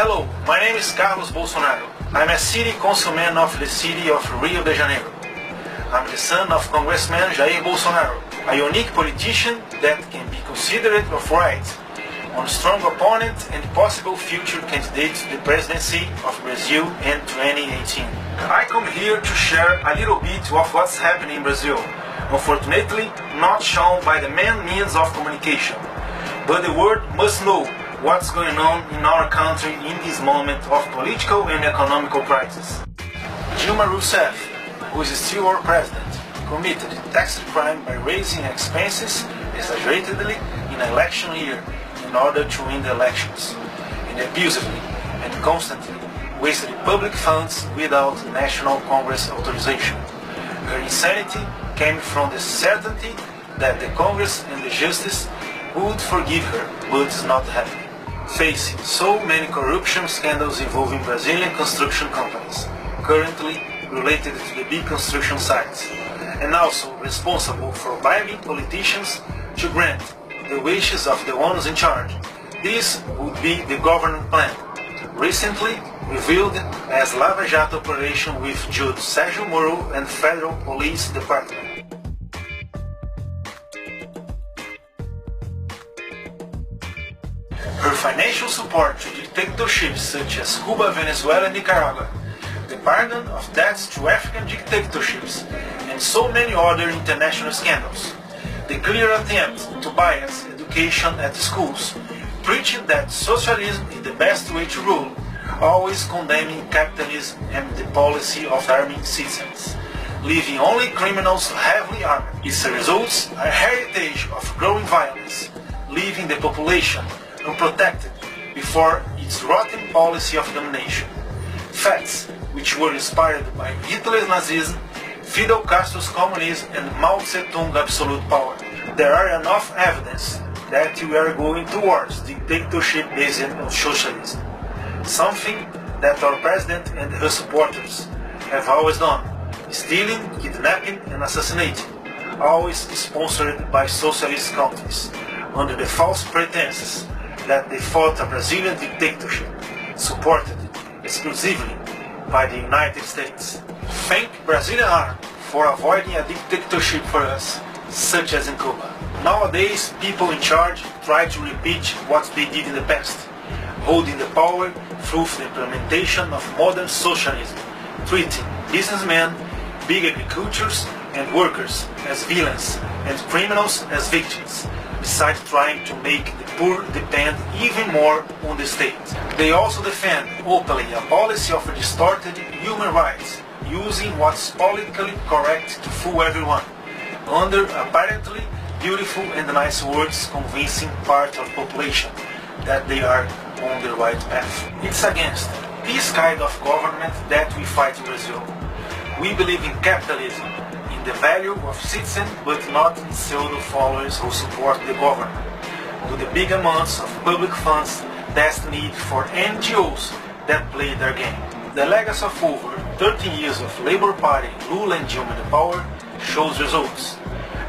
Hello, my name is Carlos Bolsonaro. I'm a city councilman of the city of Rio de Janeiro. I'm the son of Congressman Jair Bolsonaro, a unique politician that can be considered of right, a strong opponent and possible future candidate to the presidency of Brazil in 2018. I come here to share a little bit of what's happening in Brazil, unfortunately not shown by the main means of communication. But the world must know what's going on in our country in this moment of political and economical crisis. Dilma Rousseff, who is still our president, committed tax crime by raising expenses exaggeratedly in an election year in order to win the elections, and abusively and constantly wasted public funds without National Congress authorization. Her insanity came from the certainty that the Congress and the justice would forgive her, but is not happening. Facing so many corruption scandals involving Brazilian construction companies, currently related to the big construction sites, and also responsible for bribing politicians to grant the wishes of the ones in charge. This would be the government plan, recently revealed as Lava Jato operation with Judge Sejam and Federal Police Department. Her financial support to dictatorships such as Cuba, Venezuela and Nicaragua, the pardon of debts to African dictatorships, and so many other international scandals, the clear attempt to bias education at the schools, preaching that socialism is the best way to rule, always condemning capitalism and the policy of arming citizens, leaving only criminals heavily armed. Its results are a heritage of growing violence, leaving the population unprotected before its rotten policy of domination. Facts which were inspired by Hitler's Nazism, Fidel Castro's communism and Mao Zedong's absolute power. There are enough evidence that we are going towards dictatorship based on socialism, something that our president and her supporters have always done, stealing, kidnapping and assassinating, always sponsored by socialist countries, under the false pretenses that they fought a Brazilian dictatorship, supported exclusively by the United States. Thank Brazilian army for avoiding a dictatorship for us, such as in Cuba. Nowadays, people in charge try to repeat what they did in the past, holding the power through the implementation of modern socialism, treating businessmen, big agricultures and workers as villains and criminals as victims, besides trying to make the poor depend even more on the state. They also defend openly a policy of distorted human rights, using what's politically correct to fool everyone, under apparently beautiful and nice words convincing part of the population that they are on the right path. It's against this kind of government that we fight in Brazil. We believe in capitalism, in the value of citizens, but not in pseudo-followers who support the government, to the big amounts of public funds destined for NGOs that play their game. The legacy of over 13 years of Labour Party, Lula and Dilma in power shows results,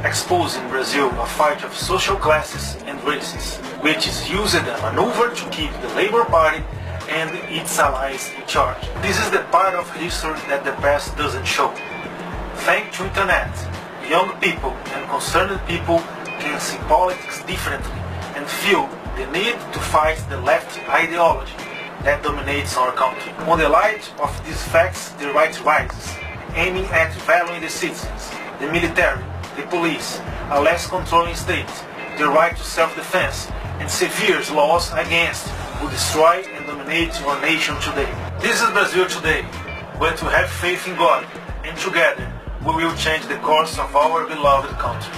exposing Brazil a fight of social classes and races, which is used as a maneuver to keep the Labour Party and its allies in charge. This is the part of history that the past doesn't show. Thanks to internet, young people and concerned people can see politics differently and feel the need to fight the left ideology that dominates our country. On the light of these facts, the right rises, aiming at valuing the citizens, the military, the police, a less controlling state, the right to self-defense, and severe laws against who destroy and dominate our nation today. This is Brazil today, but we have faith in God, and together we will change the course of our beloved country.